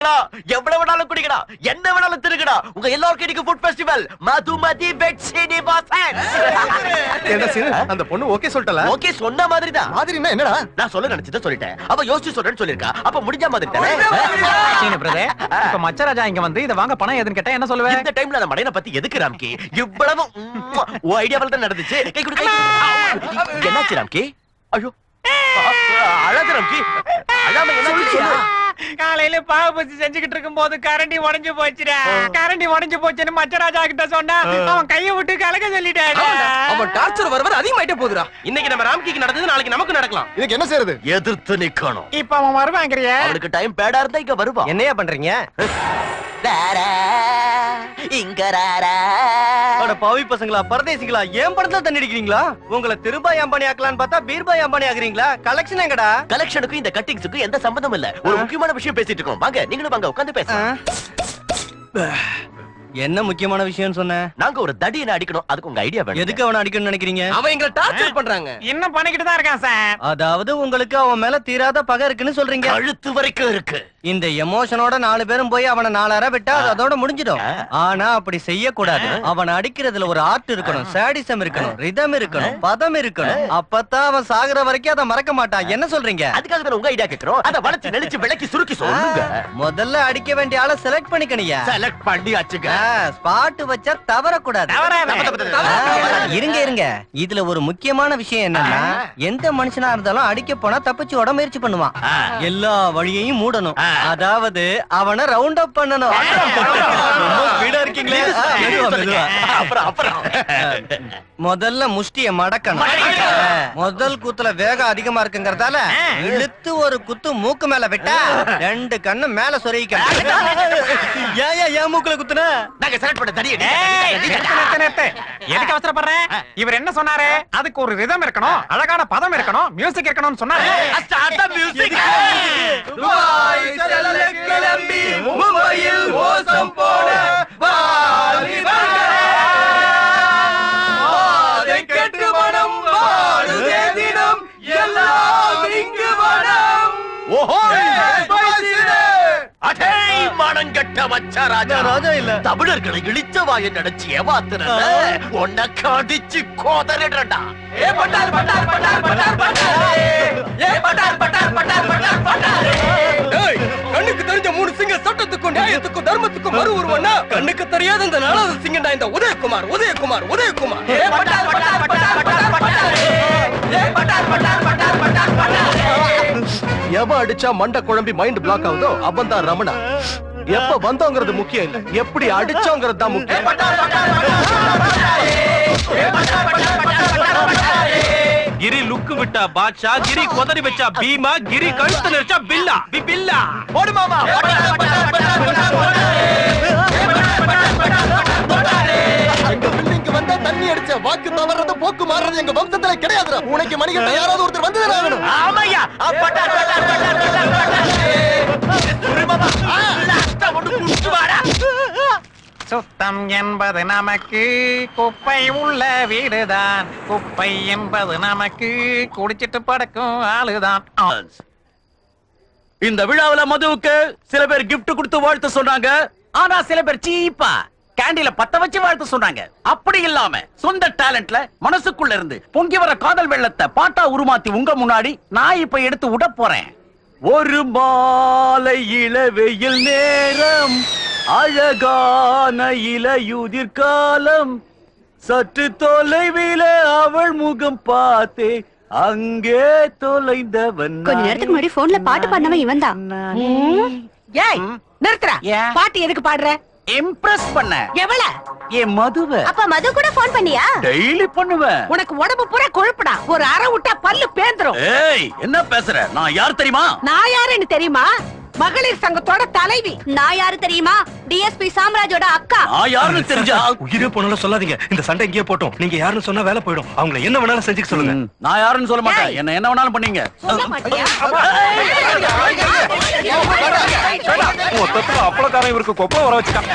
எவ்வளவு வேணாலும் குடிக்கடா, என்ன வேணாலும் திருக்கடா. உங்க எல்லாருக்கும் இன்னைக்கு ஃபுட் ஃபெஸ்டிவல். மதுமதி பெட்சினி பாசன். என்ன சீனு, அந்த பொண்ணு ஓகே சொல்லிட்டல? ஓகே சொன்ன மாதிரி தான். மாதிரினா என்னடா? நான் சொல்ல நினைச்சத சொல்லிட்டேன். அவ யோசிச்சு சொல்றேன்னு சொல்லிருக்கா. அப்ப முடிஞ்ச மாதிரி தானே. சீனு பிரதர், இப்ப மச்சராஜா இங்க வந்து இத வாங்க பணம் ஏதுன்னு கேட்டா என்ன சொல்லுவே? இந்த டைம்ல அந்த மடையனை பத்தி எதுக்கு ராம்கி? இவ்வளவு ஓ ஐடியாவல தான் நடந்துச்சு. கை கொடு, கை. என்னாச்சு ராம்கி? ஐயோ அழகு ராம்கி. அழாம என்னாச்சு? காலையில பாவு பசி செஞ்சுக்கிட்டு இருக்கும் போது கரண்டி உடைஞ்சு போச்சுடா. கரண்டி உடைஞ்சு போச்சுன்னு மச்சராஜா கிட்ட சொன்னா அவன் கையை விட்டு கலக்க சொல்லிட்டாடா. அவன் டார்ச்சர் வரவர் அதிகமாயிட்டே போகுதுடா. இன்னைக்கு நம்ம ராம்கிக்கு நடந்தது நாளைக்கு நமக்கு நடக்கலாம். இதுக்கு என்ன செய்யறது? எதிர்த்து நிக்கணும். இப்ப அவன் வருவாங்கறியா? அவனுக்கு டைம் பேடா இருந்தா இங்க வருவான். என்னையா பண்றீங்க? அட பாவி பசங்களா, பரதேசிகளா, ஏன் படத்துல தண்ணி அடிக்கிறீங்களா? உங்களை திருபாய் அம்பானி ஆக்கலான்னு பார்த்தா பீர்பாய் அம்பானி ஆகுறீங்களா? கலெக்ஷன் எங்கடா? கலெக்ஷனுக்கும் இந்த கட்டிங்ஸுக்கும் எந்த சம்பந்தம் இல்ல. ஒரு முக்கியமான விஷயம் பேசிட்டு இருக்கோம். வாங்க நீங்களும் வாங்க உட்கார்ந்து பேசலாம். என்ன முக்கியமான விஷயம் சொன்ன? நாங்க ஒரு தடியனை அடிக்கணும். அதுக்கு உங்க ஐடியா வேணும். எதுக்கு அவனை அடிக்கணும்னு நினைக்கிறீங்க? அவன் எங்களை டார்ச்சர் பண்றாங்க. என்ன பண்ணிக்கிட்டு தான் இருக்கான் சார். அதாவது உங்களுக்கு அவன் மேல தீராத பகை இருக்குன்னு சொல்றீங்க. கழுத்து வரைக்கும் இருக்கு. இந்த எமோஷனோட 4 பேரும் போய் அவனை 4 அறை விட்டா அதோட முடிஞ்சிடும். ஆனா அப்படி செய்யக்கூடாது. அவனை அடிக்கிறதுல ஒரு ஆர்ட் இருக்கணும், சாடிசம் இருக்கணும், ரிதம் இருக்கணும், பதம் இருக்கணும். அப்பதான் அவன் சாகுற வரைக்கும் அதை மறக்க மாட்டான். என்ன சொல்றீங்க? அதுக்காக தான் உங்க ஐடியா கேக்குறோம். அத வளைச்சு நெளிச்சு விளக்கி சுருக்கி சொல்லுங்க. முதல்ல அடிக்க வேண்டிய ஆளை செலக்ட் பண்ணிக்கணியா. செலக்ட் பண்ணி அச்சுங்க. ஸ்பாட் வச்சா தவறக்கூடாது. இருங்க இருங்க, இதுல ஒரு முக்கியமான விஷயம் என்னன்னா, எந்த மனுஷனா இருந்தாலும் அடிக்க போனா தப்பிச்சு ஓட முயற்சி பண்ணுவான். எல்லா வழியையும் மூடணும். அதாவது அவனை ரவுண்ட் அப் பண்ணணும். இருக்கீங்களே. முதல்ல முஷ்டிய மடக்கணும். முதல் குத்துல வேகம் அதிகமா இருக்குங்கறதால இழுத்து ஒரு குத்து மூக்கு மேல விட்டா 2 கண்ணு மேல சொருகிக்க. ஏன் மூக்குல குத்துன? நாங்க செலக்ட் பண்ண தடியை. எதுக்கு அவசரப்படுற? இவர் என்ன சொன்னாரு? அதுக்கு ஒரு ரிதம் இருக்கணும், அழகான பதம் இருக்கணும், மியூசிக் இருக்கணும்னு சொன்னாரு. Start the music. கிளம்பி மும்பையில் ஓசம் போட கெட்டு மனம் வாழுதே தினம் எல்லாம் இங்கு மனம். ஓஹோ அடே மனங்கட்ட வச்ச ராஜா இல்ல. தமிழர்களை இழிச்ச வாயை நடச்சி ஏமாத்துறத உன்னை கடிச்சு கோதறிடுறடா. ஏ பட்டார் பட்டார் பட்டார் பட்டார் பட்டார். ஏ பட்டார் பட்டார் பட்டார் பட்டார் பட்டார். டேய், கண்ணுக்கு தெரிஞ்ச 3 சிங்கம் சட்டத்துக்கும் நியாயத்துக்கும் தர்மத்துக்கும் மறு உருவம்னா கண்ணுக்கு தெரியாத இந்த 4வது சிங்கம்டா இந்த உதயகுமார் உதயகுமார் உதயகுமார். ஏ பட்டார் பட்டார் பட்டார் பட்டார் பட்டார். ஏ பட்டார் பட்டார் பட்டார் பட்டார் பட்டார். எவன் அடிச்சா மண்டை குழம்பி மைண்ட் பிளாக் ஆகுதோ அவன் தான் ரமணா. எப்ப வந்தோங்கிறது முக்கியம் இல்ல, எப்படி அடிச்சோங்கிறது தான் முக்கியம். கிரி லுக்கு விட்டா பாட்ஷா, கிரி கொதறி வச்சா பீமா, கிரி கழுத்து நெரிச்சா பில்லா பில்லா. போடு மாமா. எங்க பில்டிங்க்கு வந்தா தண்ணி அடிச்ச வாக்கு தவறது போக்கு மாறுறது எங்க வம்சத்துல கிடையாதுடா. உனக்கு மணிகண்ட யாராவது ஒருத்தர் வந்து ஆகணும். ஆமையா. பட்டார் பட்டார் பட்டார் பட்டார் பட்டார். சுரு மாமா. லாஸ்டா ஒன்னு குடிச்சு வாடா. சுத்தம் என்பது நமக்கு குப்பை உள்ள வீடுதான், குப்பை என்பது நமக்கு குடிச்சிட்டு படுக்கும் ஆளுதான். இந்த விழாவுல மதுவுக்கு சில பேர் கிஃப்ட் கொடுத்து வாழ்த்து சொன்னாங்க. ஆனா சில பேர் சீப்பா கேண்டில பத்த வச்சு வாழ்த்து சொன்னாங்க. அப்படி இல்லாம சொந்த டேலண்ட்ல மனசுக்குள்ள இருந்து பொங்கி வர காதல் வெள்ளத்தை பாட்டா உருமாத்தி உங்க முன்னாடி நான் இப்ப எடுத்து விட போறேன். ஒரு மாலை இளவெயில் நேரம், அழகான இலையுதிர் காலம், சற்று தொலைவில அவள் முகம் பார்த்தே அங்கே தொலைந்தவன். கொஞ்ச நேரத்துக்கு முன்னாடி போன்ல பாட்டு பாடினவன் இவன் தான். ஏய் நிறுத்துற. ஏன்? பாட்டு எதுக்கு பாடுற? இம்ப்ரெஸ் பண்ண. எவள? என் மதுவை அப்ப மது கூட போன் பண்ணியா? டெய்லி பண்ணுவேன். உனக்கு உடம்பு பூரா கொழுப்புடா. ஒரு அரை விட்டா பல்லு பேந்துரும். ஏய் என்ன பேசுற? நான் யார் தெரியுமா? நான் யாருன்னு தெரியுமா? மகளிர் சங்கத்தோட தலைவி. நான் யாரு தெரியுமா? டிஎஸ்பி சாம்ராஜோட அக்கா. நான் யாருன்னு தெரிஞ்சா உயிரே போனாலும் சொல்லாதீங்க. இந்த சண்டை இங்கே போட்டோம். நீங்க யாருன்னு சொன்னா வேலை போயிடும். அவங்களை என்ன வேணாலும் செஞ்சுக்க சொல்லுங்க. நான் யாருன்னு சொல்ல மாட்டேன். என்ன வேணாலும் பண்ணீங்க. சொல்ல மாட்டியா? மொத்தத்துல அப்பளக்காரன் இவருக்கு கொப்பளம் வர வச்சுட்டான்.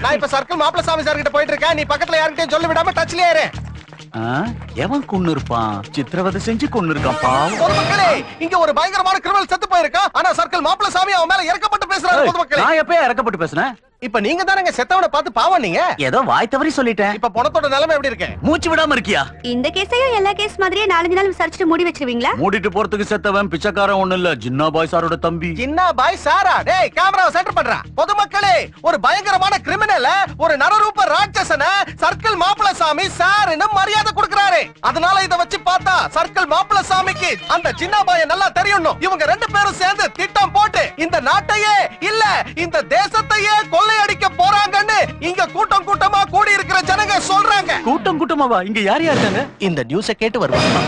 நான் இப்ப சர்க்கிள் மாப்பிள சாமி சார் கிட்ட போயிட்டு இருக்கேன். நீ பக்கத்துல யார்கிட்டயும் சொல்ல விடாம டச்லயே இரு. எவன் கொன்னு இருப்பான்? சித்திரவதை செஞ்சு கொன்னு இருக்கான் பாவம். பொதுமக்களே, இங்க ஒரு பயங்கரமான கிரிமினல் செத்து போயிருக்கான். ஆனா சர்க்கிள் மாப்பிள சாமி அவன் மேல இறக்கப்பட்டு பேசுறாரு. பொதுமக்களே, நான் எப்பயே இறக்கப்பட்டு பேசுனேன்? இப்ப நீங்க தானங்க செத்தவனை பார்த்து பாவம் நீங்க. ஏதோ வாய் தவறி சொல்லிட்டேன். இப்ப பணத்தோட நிலைமை எப்படி இருக்கு? மூச்சு விடாம இருக்கியா? இந்த கேஸையும் எல்லா கேஸ் மாதிரியே 4 நாள் விசாரிச்சுட்டு மூடி வச்சிருவீங்களா? மூடிட்டு போறதுக்கு செத்தவன் பிச்சைக்காரன் ஒண்ணு இல்ல, ஜின்னா பாய் சாரோட தம்பி. சின்ன பாய் சாரா? டேய், கேமராவை சென்டர் பண்றா. பொதுமக்களே, ஒரு பயங்கரமான கிரிமினல் ஒரு நரரூப ராட்சசனை சர்க்கிள் மாப்பிள சாமி சார்னு மரியாதை கொடுக்கறாரு. அதனால இத வச்சு பார்த்தா சர்க்கிள் மாப்பிள சாமிக்கு அந்த சின்ன பாய நல்லா தெரியணும். இவங்க 2 பேரும் சேர்ந்து திட்டம் போட்டு இந்த நாட்டையே இல்ல இந்த தேசத்தையே கொள்ளையடிக்க போறாங்கன்னு இங்க கூட்டம் கூட்டமா கூடி இருக்கிற ஜனங்க சொல்றாங்க. கூட்டம் கூட்டமாவா? இங்க யார் யார் இருக்காங்க? இந்த நியூஸ கேட்டு வருவாங்க.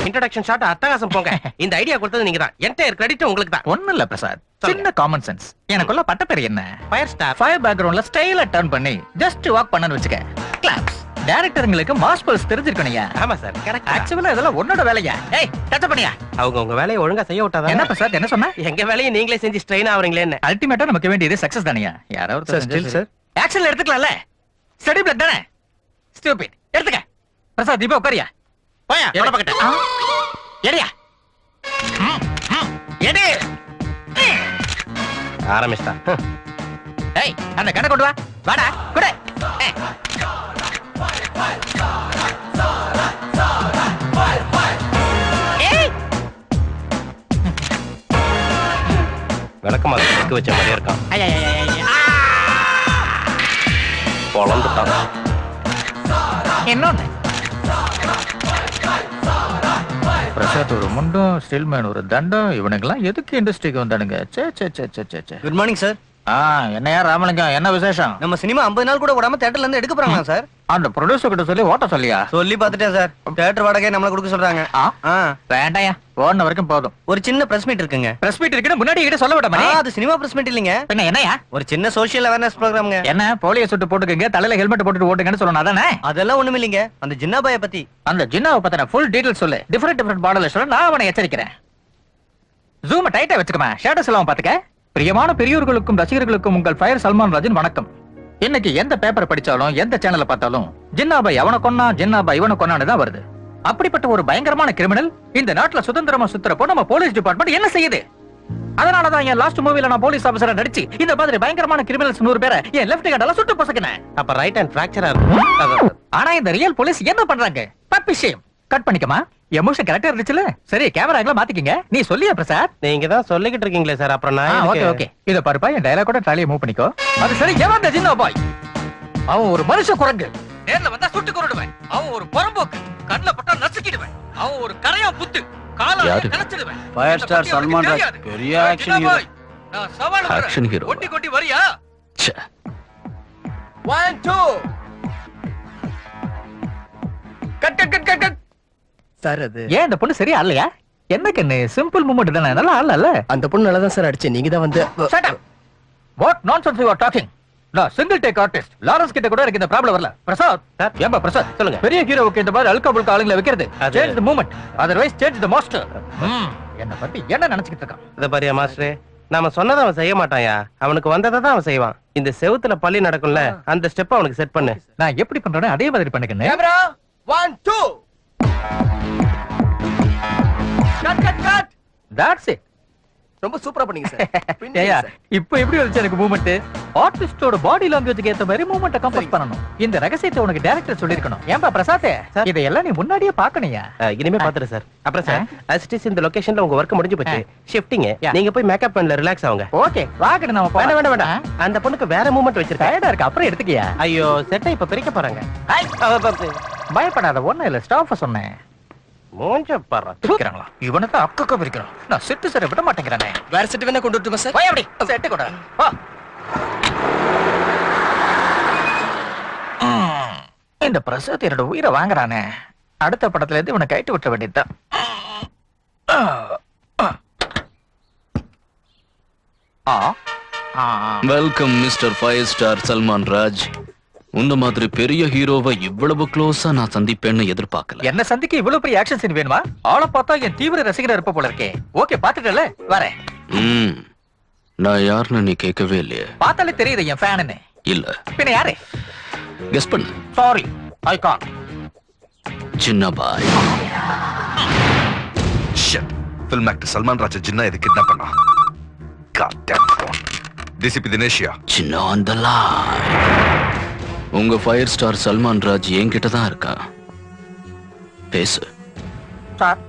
இன்ட்ரோடக்ஷன் ஷாட் அட்டகாசம் போங்க. இந்த ஐடியா கொடுத்தது நீங்க தான். என்டையர் கிரெடிட் உங்களுக்கு தான். ஒண்ணும் இல்ல பிரசாத், சின்ன காமன் சென்ஸ். எனக்குள்ள பட்ட பேர் என்ன? Fire star. ஃபயர் பேக்ரவுண்ட்ல ஸ்டைலா டர்ன் பண்ணி ஜஸ்ட் வாக் பண்ணனு வெச்சுக்க. கிளாப்ஸ். டைரக்டருங்களுக்கு மாஸ் பல்ஸ் தெரிஞ்சிருக்கணும்யா. ஆமா சார், கரெக்ட். ஆக்சுவலா இதெல்லாம் உன்னோட வேலையா? ஏய், டச் பண்ணியா? அவங்க உங்க வேலையை ஒழுங்கா செய்ய விட்டாதான். என்ன பிரசாத், என்ன சொன்ன? எங்க வேலையை நீங்களே செஞ்சு ஸ்ட்ரெயின் ஆவறீங்களேன்னு. அல்டிமேட்டா நமக்கு வேண்டியது சக்சஸ் தானயா? யாராவது Sir, still, sir. ஆக்ஷன்ல எடுத்துக்கலாம்ல. ஸ்டடி பிளாக் தானே. ஸ்டூபிட். எடுத்துக்க. பிரசாத் இப்ப உட்காரியா? போயா தொட பக்கட்ட. எடியா. எடி. ஆரம்பிச்சிட்டா. ஏய், அந்த கண்ணை கொண்டு வா. வாடா, குடு. ஏய். ஏய். விளக்கமா வைக்க வச்ச மாதிரியே இருக்கான். ஐயா, ஐயா, ஐயா, ஐயா. பொளந்துட்டான். இன்னொன்னு. பிரசாத் ஒரு முண்டும், ஸ்டில்மேன் ஒரு தண்டம், இவனுங்கெல்லாம் எதுக்கு இண்டஸ்ட்ரிக்கு வந்தானுங்க? சே சே சே சே சே சே. Good morning sir. என்னையா ராமலிங்கம், என்ன விசேஷம்? நம்ம சினிமா 50 நாள் கூட விடாம தியேட்டர்ல இருந்து எடுக்க போறாங்க சார். அந்த ப்ரொடியூசர் கிட்ட சொல்லி ஓட்ட சொல்லியா? சொல்லி பார்த்துட்டேன் சார். தியேட்டர் வாடகை நம்மள கொடுக்க சொல்றாங்க. வேண்டாயா, போன வரைக்கும் போதும். ஒரு சின்ன பிரஸ் மீட் இருக்குங்க. பிரஸ் மீட் இருக்குன்னு முன்னாடி கிட்ட சொல்ல விடாம. அது சினிமா பிரஸ் மீட் இல்லைங்க. பின்ன என்னையா? ஒரு சின்ன சோஷியல் அவேர்னஸ் ப்ரோகிராம்ங்க. என்ன போலியோ சுட்டு போட்டுக்கங்க, தலையில ஹெல்மெட் போட்டுட்டு ஓட்டுங்கன்னு சொல்லணும் அதானே? அதெல்லாம் ஒண்ணும் இல்லைங்க. அந்த ஜின்னாபாய பத்தி. அந்த ஜின்னாவை பத்தின ஃபுல் டீடைல் சொல்லு. டிஃபரெண்ட் மாடல்ல சொல்ல, நான் அவனை எச்சரிக்கிறேன். ஜூம் டைட்டா வச்சுக்கமா, ஷேடோஸ் எல்லாம் பாத்துக்க. பிரியமான பெரியோர்களுக்கும் ரசிகர்களுக்கும் உங்கள் ஃபயர் சல்மான் ராஜின் வணக்கம். இன்னைக்கு எந்த பேப்பரை படிச்சாலும் எந்த சேனலை பார்த்தாலும் ஜின்னாபாய் அவனை கொன்னா, ஜின்னாபாய் இவனை கொன்னான்னு தான் வருது. அப்படிப்பட்ட ஒரு பயங்கரமான கிரிமினல் இந்த நாட்டுல சுதந்திரமா சுத்துறப்போ நம்ம போலீஸ் டிபார்ட்மெண்ட் என்ன செய்யுது? அதனாலதான் என் லாஸ்ட் மூவில நான் போலீஸ் ஆபீசரா நடிச்சு இந்த மாதிரி பயங்கரமான கிரிமினல்ஸ் 100 பேரை என் லெஃப்ட் ஹேண்டால சுட்டு பொசக்கினேன். அப்ப ரைட் ஹேண்ட் பிராக்சரா இருக்கும். ஆனா இந்த ரியல் போலீஸ் என்ன பண்றாங்க? விஷயம் கட் பண்ணிக்கமா. எமோஷன் கரெக்டா இருந்துச்சுல? சரி, கேமரா மாத்திக்கங்க. நீ சொல்லியா பிரசாத்? நீங்க தான் சொல்லிக்கிட்டு இருக்கீங்களே சார். அப்புறம் நான் ஓகே ஓகே, இத பாருப்பா, என் டயலாக் கூட ட்ராலியை மூவ் பண்ணிக்கோ. அது சரி, எவன் அந்த ஜின்னா பாய்? அவன் ஒரு மனுஷ குரங்கு. நேர்ல வந்தா சுட்டு கொன்னுடுவேன். அவன் ஒரு புறம்போக்கு. கண்ணுல பட்டா நசுக்கிடுவேன். அவன் ஒரு கரையா புத்து. காலால கலச்சிடுவேன். ஃபயர் ஸ்டார் சல்மான் ராஜ் பெரிய ஆக்ஷன் ஹீரோ. நான் சவால் விடுறேன். Action hero. கொட்டி கொட்டி வரியா? 1 2 cut cut cut cut cut. Sir, அது ஏன் இந்த பொண்ணு சரியா இல்லையா? என்ன கண்ணு, சிம்பிள் மூமெண்ட் தானே, நல்லா ஆளல. அந்த பொண்ணு நல்லா தான் சார் அடிச்சு. நீங்க தான் வந்து Shut up. What nonsense you are talking? நான் சிங்கிள் டேக் ஆர்டிஸ்ட். லாரன்ஸ் கிட்ட கூட எனக்கு இந்த ப்ராப்ளம் வரல. பிரசாத் சார், ஏம்பா பிரசாத் சொல்லுங்க. பெரிய ஹீரோவுக்கு இந்த மாதிரி அல்கா புல்கா ஆளுங்களை வைக்கிறது. அது- change the moment, otherwise change the master. என்ன பத்தி என்ன நினைச்சிட்டு இருக்கான்? இத பாரியா மாஸ்டர், நாம சொன்னதை அவன் செய்ய மாட்டாயா. அவனுக்கு வந்ததை தான் அவன் செய்வான். இந்த செவுத்துல பள்ளி நடக்கும்ல, அந்த ஸ்டெப் அவனுக்கு செட் பண்ணு. நான் எப்படி பண்றேனோ அதே மாதிரி பண்ணுக்கண்ணே. Camera 1 2 cut cut cut. That's it. ரொம்ப சூப்பரா பண்ணீங்க சார். ஏயா, இப்போ எப்படி வந்துச்சு எனக்கு மூமெண்ட்? ஆர்டிஸ்டோட பாடி லாங்குவேஜ்க்கு ஏத்த மாதிரி மூமெண்ட்ட கம்போஸ் பண்ணனும். இந்த ரகசியத்தை உனக்கு டைரக்டர் சொல்லிருக்கணும். ஏன்பா பிரசாத், இதெல்லாம் நீ முன்னாடியே பார்க்கணும்யா. இனிமே பாத்துறேன் சார். அப்புறம் சார், அசிஸ்டன்ஸ் இந்த லொகேஷன்ல உங்க வர்க் முடிஞ்சு போச்சு. ஷிஃப்டிங். நீங்க போய் மேக்கப் பண்ணல ரிலாக்ஸ் ஆவுங்க. ஓகே, வாங்கடு நம்ம வேண்டாம் வேண்டாம் வேண்டாம். அந்த பொண்ணுக்கு வேற மூமெண்ட் வச்சிருக்கேன். டயர்டா இருக்கு, அப்புறம் எடுத்துக்கியா. ஐயோ, செட்டை இப்ப பிரிக்க போறாங்க. பயப்படாத, ஒண்ணு இல்ல, ஸ்டாஃப் சொன்னேன். மூஞ்ச பாரு. பிரிக்கிறாங்களா? இவனுக்கு அக்கக்க பிரிக்கிறான். நான் செட்டு சரி விட மாட்டேங்கிறானே. வேற செட் வேணா கொண்டு வரட்டுமா சார்? போய் அப்படி செட்டு கூட வா. இந்த பிரசாத் என்னோட உயிரை வாங்குறானே. அடுத்த படத்துல இருந்து இவனை கைட்டு விட்ட வேண்டியதுதான். Welcome mister five star Salman Raj. உன்ன மாதிரி பெரிய ஹீரோவை இவ்வளவு க்ளோஸா நான் சந்திப்பேன்னு எதிர்பார்க்கல. என்ன சந்திக்க இவ்வளவு பெரிய ஆக்ஷன் சீன் வேணுமா? ஆளை பார்த்தா என் தீவிர ரசிகரா இருப்ப போல இருக்கே. ஓகே, பாத்துட்டல, வரேன். நான் யாருன்னு நீ கேட்கவே இல்லையே. பார்த்தாலே தெரியுது என் ஃபேனுன்னு. இல்ல. பின்ன யாரு? கெஸ் பண்ணு. Sorry, I can't. Chinnabhai. Shit. Film actor Salman Raj Jinnah இது கிட்னாப் பண்ணா. God damn phone. DCP தினேஷியா. சின்ன அந்த line. உங்க ஃபயர் ஸ்டார் சல்மான் ராஜ் என்கிட்ட தான் இருக்கா. பேசு. சார்,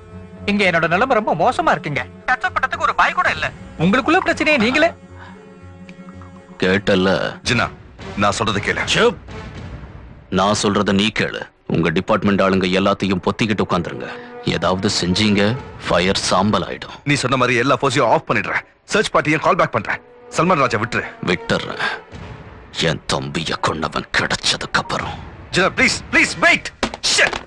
இங்க என்னோட நிலைமை ரொம்ப மோசமா இருக்குங்க. கஷ்டப்பட்டதுக்கு ஒரு பாய் கூட இல்ல. உங்களுக்குள்ள பிரச்சனையை நீங்களே கேட்டல்ல. ஜின்னா, நான் சொல்றது கேளு. சுப். நான் சொல்றத நீ கேளு. உங்க டிபார்ட்மெண்ட் ஆளுங்க எல்லாத்தையும் பொத்திக்கிட்டு உட்காந்துருங்க. ஏதாவது செஞ்சீங்க ஃபயர் சாம்பல் ஆயிடும். நீ சொன்ன மாதிரி எல்லா ஃபோர்ஸையும் ஆஃப் பண்ணிடுறேன். சர்ச் பார்ட்டியும் கால் பேக் பண்றேன். சல்மான் ராஜா விட்டுரு. விட்டுறேன். என் தம்பிய கொண்டவன் கிடைச்சதுக்கு அப்புறம். Jinnah please please wait. Shit.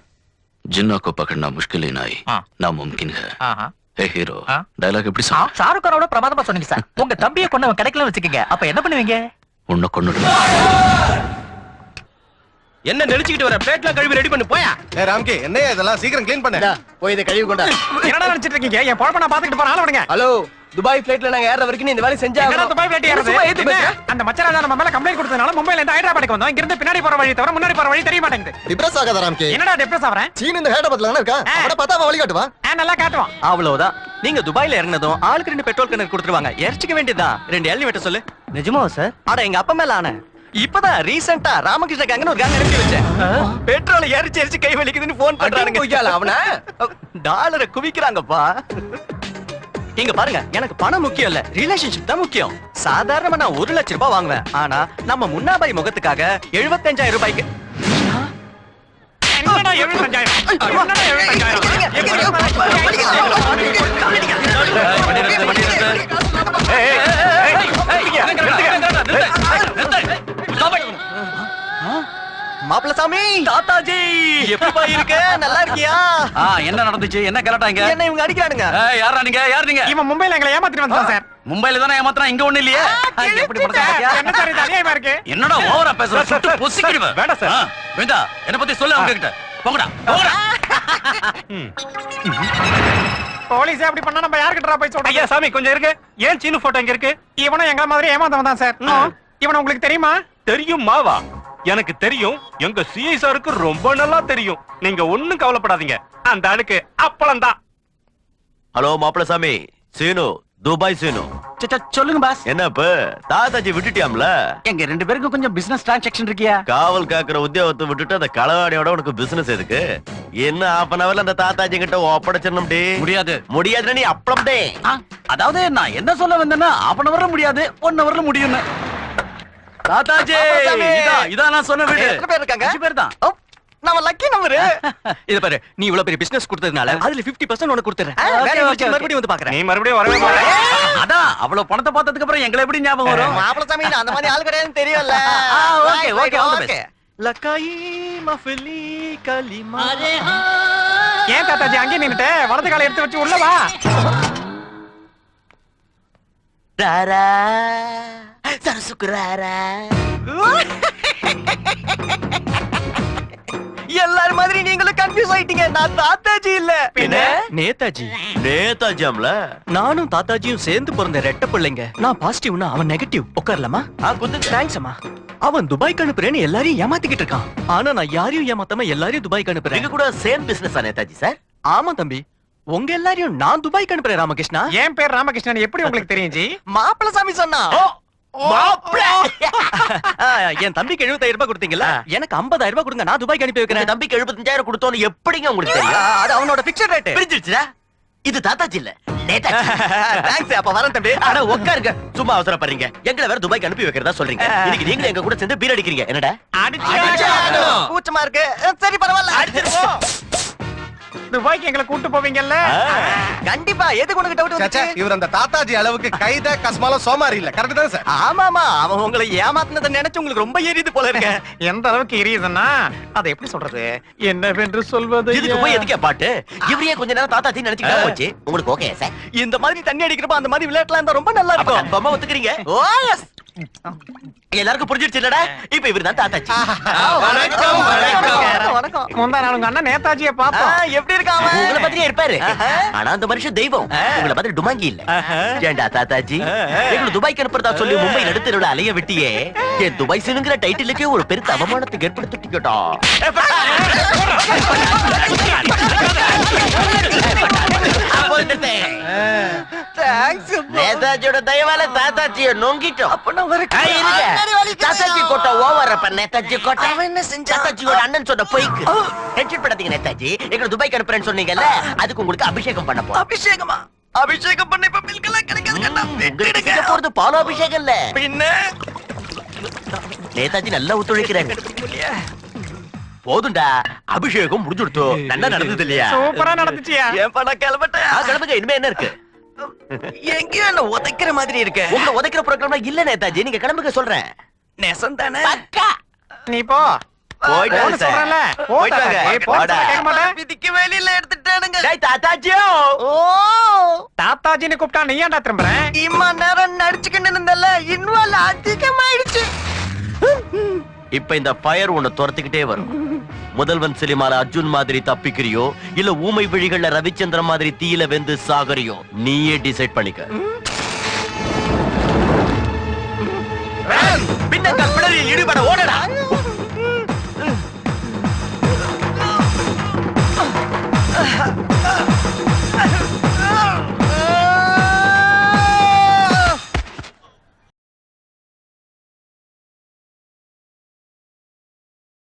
Jinnah को पकड़ना मुश्किल ही नहीं हाँ। नामुमकिन है. ஆஹா. हे हीरो, हाँ। डायलॉग எப்படி சொன்ன? ஷாருக் கானோட பிரமாதமா சொன்னீங்க சார். உங்க தம்பியை கொண்டவன் கிடைக்கலன்னு வச்சுக்கீங்க, அப்ப என்ன பண்ணுவீங்க? உன்னை கொன்னுடு. என்ன நெளிச்சுக்கிட்டு வர? பிளேட்லாம் கழுவி ரெடி பண்ணு போயா. ஏ ராம்கி, என்னையா இதெல்லாம் சீக்கிரம் க்ளீன் பண்ணு. போய் இதை கழுவி கொண்டா. என்னடா நினைச்சிட்டு இருக்கீங்க? என் பொழப்ப நான் பாத்துக்கிட்டு போறேன். ஆள விடுங்க. ஹலோ, துபாய் ஃளைட்ல நாங்க ஏற வரைக்கும் நீ இந்த வேலைய செஞ்சா என்னடா துபாய் ஃளைட் ஏறது? என்ன? அந்த மச்சராஜா நம்ம மேல கம்ப்ளைண்ட் கொடுத்ததனால மும்பைல இருந்து ஹைதராபாத்துக்கு வந்தோம். இங்க இருந்து பின்னாடி போற வழி தவிர முன்னாடி போற வழி தெரிய மாட்டேங்குது. டிப்ரஸ் ஆகாத ராம்கி. என்னடா டிப்ரஸ் ஆவறேன்? சீன் இந்த ஹைதராபாத்ல தான இருக்கா? அவட பார்த்தா அவன் வழி காட்டுவா. நல்லா காட்டுவான். அவ்வளவுதான். நீங்க துபாயில இறங்குனதும் ஆளுக்கு 2 பெட்ரோல் கேன் கொடுத்துருவாங்க. எரிச்சிக்க வேண்டியதுதான். 2 எல்னி வெட்ட சொல்லு. நிஜமாவா சார்? அட எங்க அப்பா மேல ஆன. இப்பதான் ரீசெண்டா ராமகிருஷ்ண கேங்கன்னு ஒரு கேங் அனுப்பி வச்சேன். பெட்ரோல் எரிச்சு கை வலிக்குதுன்னு போன் பண்றானுங்க. அவன டாலரை குவிக்கிறாங்கப்பா. இங்க பாருங்க, எனக்கு பணம் முக்கியம் இல்ல, ரிலேஷன்ஷிப் தான் முக்கியம். சாதாரணமா நான் 1 லட்சம் ரூபாய் வாங்குவேன். ஆனா நம்ம முன்னாபாய் முகத்துக்காக 75,000 ரூபாய்க்கு. என்னடா 75,000? என்னடா 75,000? மாப்பிள்ள சாமி, தாத்தாஜி எப்படிப்பா இருக்க? நல்லா இருக்கியா? என்ன நடந்துச்சு? என்ன கலட்டாங்க? என்ன இவங்க அடிக்கிறானுங்க? யாரா நீங்க? யார் நீங்க? இவன் மும்பைல எங்களை ஏமாத்திட்டு வந்தான் சார். மும்பைல தானே ஏமாத்துறான், இங்க ஒண்ணு இல்லையே. எப்படி பண்றா பாத்தியா? என்ன சார் இது அநியாயமா இருக்கு? என்னடா ஓவரா பேசுற? சுட்டு பொசிக்கிடுவேன். வேண்டாம் சார். வேண்டா, என்ன பத்தி சொல்லு அவங்க கிட்ட. போங்கடா போங்கடா. போலீஸ் அப்படி பண்ணா நம்ம யார்கிட்டடா போய் சொல்றோம்? ஐயா சாமி கொஞ்சம் இருக்கு. ஏன் சீனு போட்டோ இங்க இருக்கு? இவனும் எங்க மாதிரி ஏமாந்தவன் தான் சார். இவனை உங்களுக்கு தெரியுமா? தெரியும் மாவா? எனக்கு தெரியும். எங்க சிஐ சாருக்கு ரொம்ப நல்லா தெரியும். நீங்க ஒண்ணும் கவலைப்படாதீங்க. அந்த ஆளுக்கு அப்பளம் தான். ஹலோ மாப்பிள்ள சாமி, சீனு, துபாய் சீனு. சொல்லுங்க பாஸ். என்ன இப்ப தாத்தாஜி விட்டுட்டியாம்ல? எங்க 2 பேருக்கும் கொஞ்சம் பிசினஸ் டிரான்சாக்ஷன் இருக்கியா? காவல் காக்குற உத்தியோகத்தை விட்டுட்டு அந்த களவாடியோட உனக்கு பிசினஸ் எதுக்கு? என்ன half an hourல அந்த தாத்தாஜி கிட்ட ஒப்படைச்சிடணும். முடியாது. முடியாதுன்னா நீ அப்பளம் டே. அதாவது நான் என்ன சொல்ல வந்தேன்னா 1/2 hourல முடியாது, 1 hourல முடியும்னு. தாத்தாஜி, இதான் நான் சொன்ன வீடு. எத்தனை பேர் இருக்காங்க? 5 பேர் தான். நம்ம லக்கி நம்பர். இத பாரு, நீ இவ்வளவு பெரிய பிசினஸ் கொடுத்ததுனால அதுல 50% உனக்கு கொடுத்துறேன். வேற முடிச்சு மறுபடியும் வந்து பாக்குறேன். நீ மறுபடியும் வரவே மாட்டே. அதான் அவ்வளவு பணத்தை பார்த்ததுக்கு அப்புறம் எங்களை எப்படி ஞாபகம் வரும்? மாப்பிள்ள சாமி, நான் அந்த மாதிரி ஆளு கிடையாதுன்னு தெரியும்ல. Okay okay, all the best. லக்காயி மஃபிலி கலிமா. ஏன் தாத்தாஜி அங்கே நின்னுட்டு வலது காலை எடுத்து வச்சு உள்ள வா. ராரா சரசுக்குராரா. எல்லாரும் மாதிரி நீங்களும் கன்ஃபியூஸ் ஆயிட்டீங்க. நான் தாத்தாஜி இல்ல, பின்ன? நேதாஜி. நேதாஜியாம்ல? நானும் தாத்தாஜியும் சேர்ந்து பிறந்த ரெட்ட பிள்ளைங்க. நான் பாசிட்டிவ்னா அவன் நெகட்டிவ். உட்காரலாமா? குத்து. தேங்க்ஸ் அம்மா. அவன் துபாய்க்கு அனுப்புறேன்னு எல்லாரையும் ஏமாத்திக்கிட்டு இருக்கான். ஆனா நான் யாரையும் ஏமாத்தாம எல்லாரையும் துபாய்க்கு அனுப்புறேன். நீங்க கூட சேம் பிசினஸ் நேதாஜி சார்? ஆமா தம்பி, உங்க எல்லாரையும் நான் துபாய்க்கு அனுப்புறேன். ராமகிருஷ்ணா. என் பேர் ராமகிருஷ்ணன். எப்படி உங்களுக்கு தெரியும் ஜி? மாப்பிள்ள சாமி சொன்னா. என் தம்பிக்கு 75,000 ரூபாய் கொடுத்தீங்கல்ல, எனக்கு 50,000 ரூபாய் கொடுங்க, நான் துபாய்க்கு அனுப்பி உங்க வைக்கிறேன். தம்பிக்கு 75,000 கொடுத்தோன்னு எப்படிங்க உங்களுக்கு தெரியும்? அது அவனோட பிக்சர் ரேட். பிரிஞ்சிருச்சுடா. இது தாத்தாஜி இல்ல, நேதாஜி. தேங்க்ஸ். அப்ப வரேன் தம்பி. ஆனா உட்காருங்க, சும்மா அவசரப்படுறீங்க. எங்களை வேற துபாய்க்கு அனுப்பி வைக்கிறதா சொல்றீங்க. இன்னைக்கு நீங்க எங்க கூட சேர்ந்து பீர் அடிக்கிறீங்க. என்னடா கூச்சமா இருக்கு. சரி பரவாயில்ல. துபாய்க்கு எங்களை கூட்டு போவீங்கல்ல? கண்டிப்பா. எதுக்கு உனக்கு டவுட் சச்சா, வந்துச்சு? இவர் அந்த தாத்தாஜி அளவுக்கு கைத கஸ்மால சோமாரி இல்ல. கரெக்ட் தான் சார்? ஆமாமா, அவன் உங்களை ஏமாத்தினதை நினைச்சு உங்களுக்கு ரொம்ப எரியுது போல இருக்க. எந்த அளவுக்கு எரியுதுன்னா அதை எப்படி சொல்றது, என்னவென்று சொல்வது? இதுக்கு போய் எதுக்கே பாட்டு? இவரையே கொஞ்ச நேரம் தாத்தாஜி நினைச்சுக்கிட்டா போச்சு. உங்களுக்கு ஓகே சார்? இந்த மாதிரி தண்ணி அடிக்கிறப்ப அந்த மாதிரி விளையாட்டுலாம் இருந்தா ரொம்ப நல்லா இருக்கும். கன்ஃபார்மா ஒத்துக்கிறீங்க? ஓ எஸ். எல்லாருக்கும் புரிஞ்சிருச்சு இல்லடா? இப்ப இவர்தான் தாத்தாச்சி. வணக்கம் வணக்கம். முந்தா நாள் உங்க அண்ணன் நேதாஜியை பார்த்தோம். எப்படி இருக்காம உங்களை மாதிரியே இருப்பாரு. ஆனா அந்த மனுஷன் தெய்வம். உங்களை மாதிரி டுமாங்கி இல்ல. ஏண்டா தாத்தாஜி, எங்களை துபாய்க்கு அனுப்புறதா சொல்லி மும்பை நடுத்தருவுல அலைய விட்டியே, என் துபாய் சினுங்கிற டைட்டிலுக்கே ஒரு பெருத்த அவமானத்துக்கு ஏற்படுத்திட்டா. நேதாஜியோட தயவால தாத்தாச்சிய நொங்கிட்டோம். தாத்தாச்சி கோட்டை ஓவர் அப்ப நேதாஜி கோட்டை என்ன செஞ்சா? தாத்தாச்சியோட அண்ணன் சொன்ன பொய்க்கு டென்ஷன் படாதீங்க நேதாஜி. எங்களை துபாய்க்கு அனுப்புறேன்னு சொன்னீங்கல்ல, அதுக்கு உங்களுக்கு அபிஷேகம் பண்ண போறோம். அபிஷேகமா? அபிஷேகம் பண்ண இப்ப மில்கெல்லாம் கிடைக்காது. போறது பால அபிஷேகம் இல்ல, பின்ன நேதாஜி நல்லா ஒத்துழைக்கிறாங்க. போதும்டா, அபிஷேகம் முடிஞ்சுடுத்தோ. நல்லா நடந்தது இல்லையா? சூப்பரா நடந்துச்சியா? ஏன் பண்ண கிளம்பட்டேன்? கிளம்புங்க, இனிமே என்ன இருக்கு? எங்கேயோ என்ன உதைக்கிற மாதிரி இருக்கு. உங்களை உதைக்கிற ப்ரோக்ராம் இல்ல நேதாஜி, நீங்க கிளம்புங்க சொல்றேன். நெசம் தானே? நீ போ. போயிட்டு வாங்க சார். சொல்றேன்ல. போயிட்டு வாங்க. போடா. கேட்க மாட்டேன். விதிக்கு வெளியில எடுத்துட்டானுங்க. டேய் தாத்தாஜியோ. ஓ, தாத்தாஜின்னு கூப்பிட்டா நீ ஏன்டா திரும்புறேன்? இம்மா நேரம் நடிச்சுக்கிட்டு இருந்தல, இன்வால்வ் அதிகமாயிடுச்சு. இப்ப இந்த ஃபயர் உன்னை துரத்துக்கிட்டே வரும். முதல்வன் சினிமால அர்ஜுன் மாதிரி தப்பிக்கிறியோ, இல்ல ஊமை விழிகள்ல ரவிச்சந்திரன் மாதிரி தீயில வெந்து சாகறியோ, நீயே டிசைட் பண்ணிக்க. பின்னங்கள் பிடரில் ஈடுபட ஓடடா.